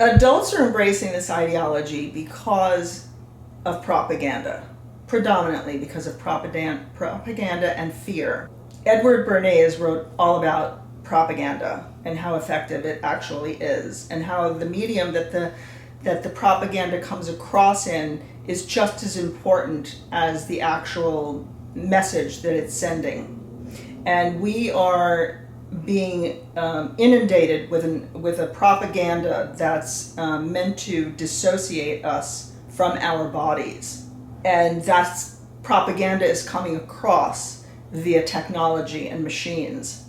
Adults are embracing this ideology because of propaganda, predominantly because of propaganda and fear. Edward Bernays wrote all about propaganda and how effective it actually is, and how the medium that the propaganda comes across in is just as important as the actual message that it's sending. And we are being inundated with a propaganda that's meant to dissociate us from our bodies, and that's propaganda is coming across via technology and machines.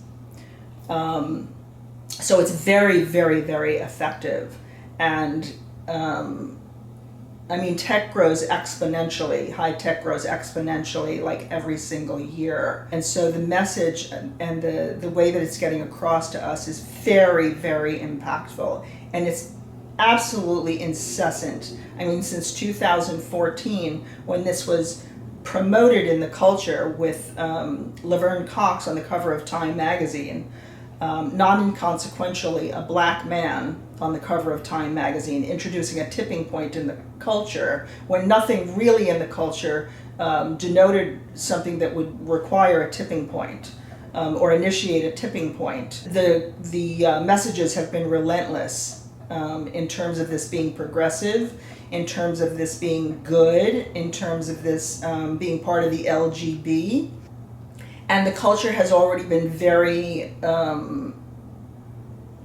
So it's very, very, very effective. And I mean, tech grows exponentially, high tech grows exponentially like every single year. And so the message and the way that it's getting across to us is very, very impactful. And it's absolutely incessant. I mean, since 2014, when this was promoted in the culture with Laverne Cox on the cover of Time magazine, not inconsequentially, a black man on the cover of Time magazine introducing a tipping point in the culture when nothing really in the culture denoted something that would require a tipping point or initiate a tipping point. The messages have been relentless in terms of this being progressive, in terms of this being good, in terms of this being part of the LGB. And the culture has already been very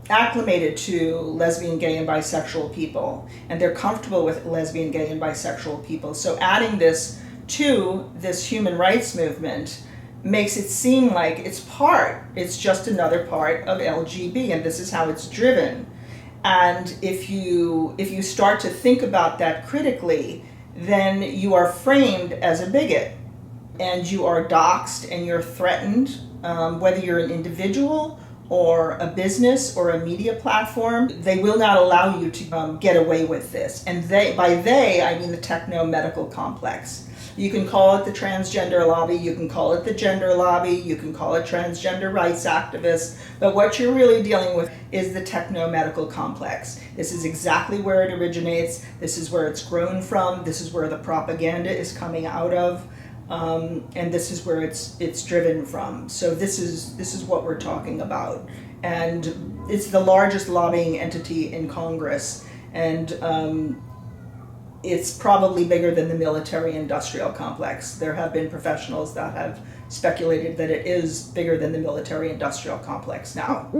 acclimated to lesbian, gay, and bisexual people. And they're comfortable with lesbian, gay, and bisexual people. So adding this to this human rights movement makes it seem like it's just another part of LGB, and this is how it's driven. And if you start to think about that critically, then you are framed as a bigot, and you are doxxed and you're threatened, whether you're an individual or a business or a media platform. They will not allow you to get away with this. And by they, I mean the techno-medical complex. You can call it the transgender lobby, you can call it the gender lobby, you can call it transgender rights activists, but what you're really dealing with is the techno-medical complex. This is exactly where it originates, this is where it's grown from, this is where the propaganda is coming out of. And this is where it's driven from. So this is what we're talking about, and it's the largest lobbying entity in Congress, and it's probably bigger than the military-industrial complex. There have been professionals that have speculated that it is bigger than the military-industrial complex now.